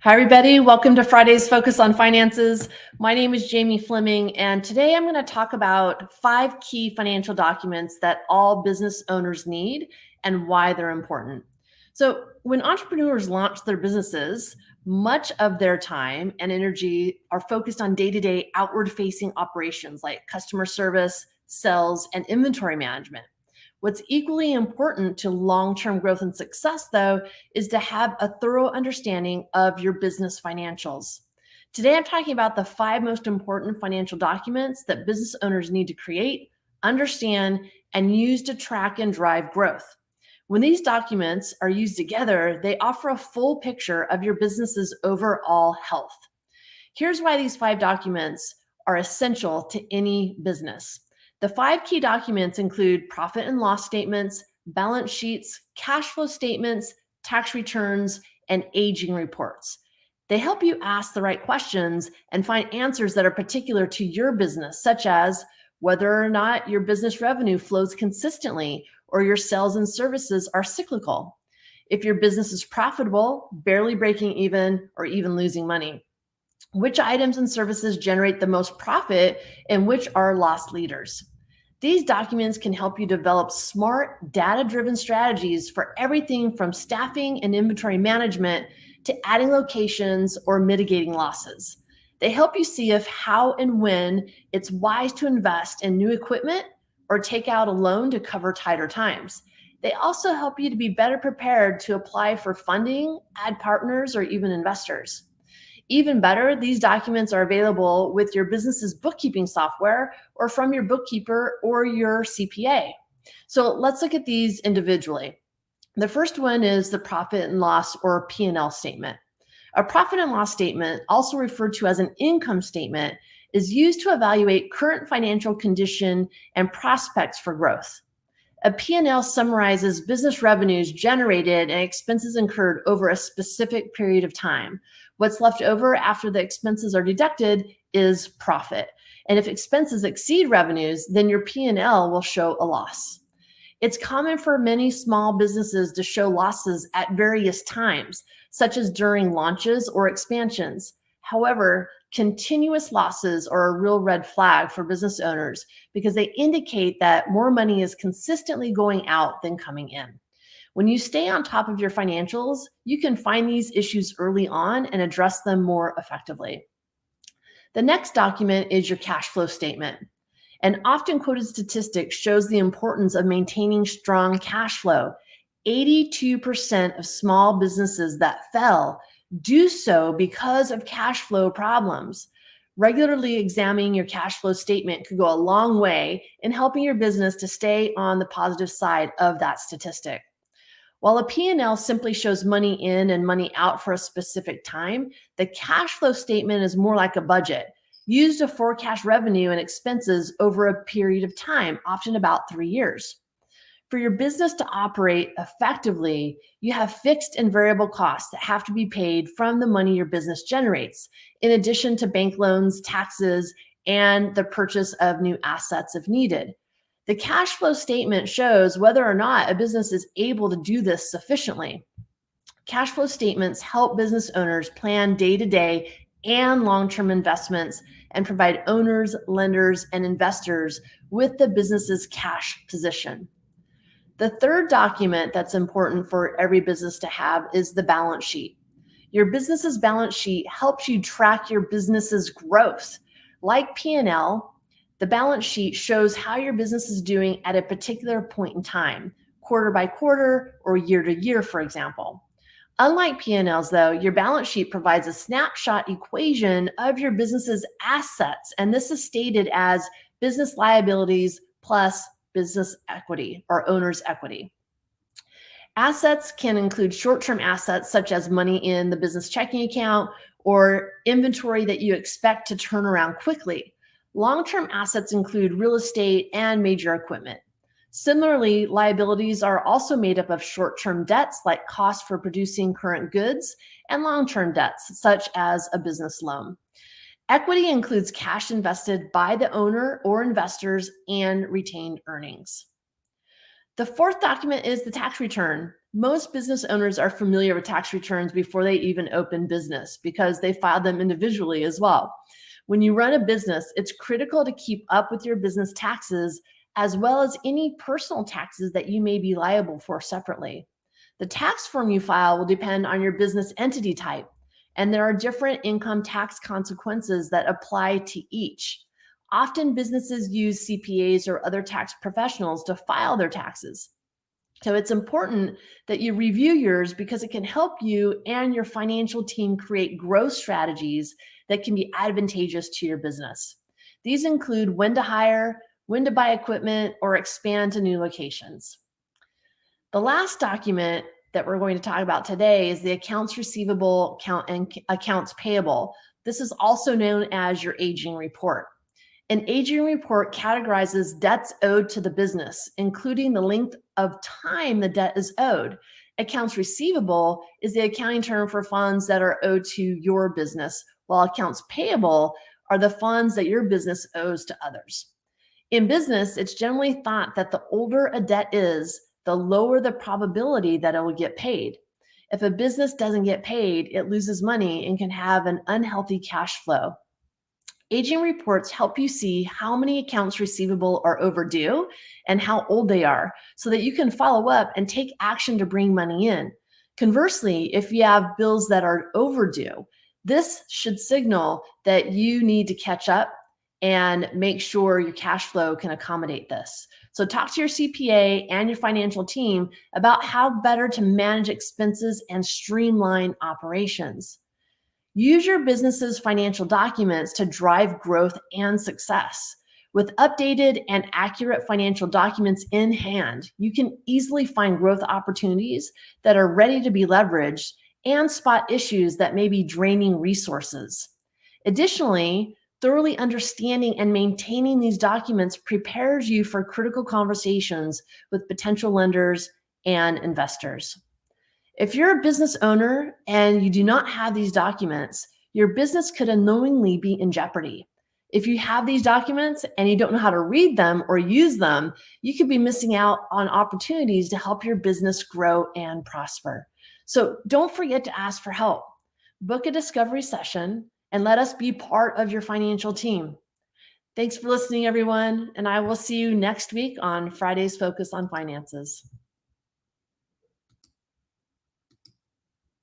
Hi, everybody. Welcome to Friday's Focus on Finances. My name is Jamie Fleming, and today I'm going to talk about 5 key financial documents that all business owners need and why they're important. So, when entrepreneurs launch their businesses, much of their time and energy are focused on day to day outward facing operations like customer service, sales, and inventory management. What's equally important to long term growth and success, though, is to have a thorough understanding of your business financials. Today, I'm talking about the 5 most important financial documents that business owners need to create, understand, and use to track and drive growth. When these documents are used together, they offer a full picture of your business's overall health. Here's why these 5 documents are essential to any business. The 5 key documents include profit and loss statements, balance sheets, cash flow statements, tax returns, and aging reports. They help you ask the right questions and find answers that are particular to your business, such as whether or not your business revenue flows consistently or your sales and services are cyclical, if your business is profitable, barely breaking even, or even losing money, which items and services generate the most profit, and which are loss leaders. These documents can help you develop smart, data-driven strategies for everything from staffing and inventory management to adding locations or mitigating losses. They help you see if, how, and when it's wise to invest in new equipment or take out a loan to cover tighter times. They also help you to be better prepared to apply for funding, add partners, or even investors. Even better, these documents are available with your business's bookkeeping software or from your bookkeeper or your CPA. So let's look at these individually. The first one is the profit and loss or P&L statement. A profit and loss statement, also referred to as an income statement, is used to evaluate current financial condition and prospects for growth. A P&L summarizes business revenues generated and expenses incurred over a specific period of time. What's left over after the expenses are deducted is profit. And if expenses exceed revenues, then your P&L will show a loss. It's common for many small businesses to show losses at various times, such as during launches or expansions. However, continuous losses are a real red flag for business owners because they indicate that more money is consistently going out than coming in. When you stay on top of your financials, you can find these issues early on and address them more effectively. The next document is your cash flow statement. An often quoted statistic shows the importance of maintaining strong cash flow. 82% of small businesses that fail do so because of cash flow problems. Regularly examining your cash flow statement could go a long way in helping your business to stay on the positive side of that statistic. While a P&L simply shows money in and money out for a specific time, the cash flow statement is more like a budget, used to forecast revenue and expenses over a period of time, often about 3 years. For your business to operate effectively, you have fixed and variable costs that have to be paid from the money your business generates, in addition to bank loans, taxes, and the purchase of new assets if needed. The cash flow statement shows whether or not a business is able to do this sufficiently. Cash flow statements help business owners plan day-to-day and long-term investments and provide owners, lenders, and investors with the business's cash position. The third document that's important for every business to have is the balance sheet. Your business's balance sheet helps you track your business's growth. Like P&L, the balance sheet shows how your business is doing at a particular point in time, quarter by quarter or year to year, for example. Unlike P&Ls, though, your balance sheet provides a snapshot equation of your business's assets, and this is stated as business liabilities plus business equity or owner's equity. Assets can include short-term assets such as money in the business checking account or inventory that you expect to turn around quickly. Long-term assets include real estate and major equipment. Similarly, liabilities are also made up of short-term debts like costs for producing current goods and long-term debts such as a business loan. Equity includes cash invested by the owner or investors and retained earnings. The fourth document is the tax return. Most business owners are familiar with tax returns before they even open business because they file them individually as well. When you run a business, it's critical to keep up with your business taxes as well as any personal taxes that you may be liable for separately. The tax form you file will depend on your business entity type, and there are different income tax consequences that apply to each. Often, businesses use CPAs or other tax professionals to file their taxes. So it's important that you review yours because it can help you and your financial team create growth strategies that can be advantageous to your business. These include when to hire, when to buy equipment, or expand to new locations. The last document that we're going to talk about today is the accounts receivable account and accounts payable. This is also known as your aging report. An aging report categorizes debts owed to the business, including the length of time the debt is owed. Accounts receivable is the accounting term for funds that are owed to your business, while accounts payable are the funds that your business owes to others. In business, it's generally thought that the older a debt is, the lower the probability that it will get paid. If a business doesn't get paid, it loses money and can have an unhealthy cash flow. Aging reports help you see how many accounts receivable are overdue and how old they are so that you can follow up and take action to bring money in. Conversely, if you have bills that are overdue, this should signal that you need to catch up and make sure your cash flow can accommodate this. So talk to your CPA and your financial team about how better to manage expenses and streamline operations. Use your business's financial documents to drive growth and success. With updated and accurate financial documents in hand, you can easily find growth opportunities that are ready to be leveraged and spot issues that may be draining resources. Additionally, thoroughly understanding and maintaining these documents prepares you for critical conversations with potential lenders and investors. If you're a business owner and you do not have these documents, your business could unknowingly be in jeopardy. If you have these documents and you don't know how to read them or use them, you could be missing out on opportunities to help your business grow and prosper. So don't forget to ask for help. Book a discovery session and let us be part of your financial team. Thanks for listening, everyone, and I will see you next week on Friday's Focus on Finances.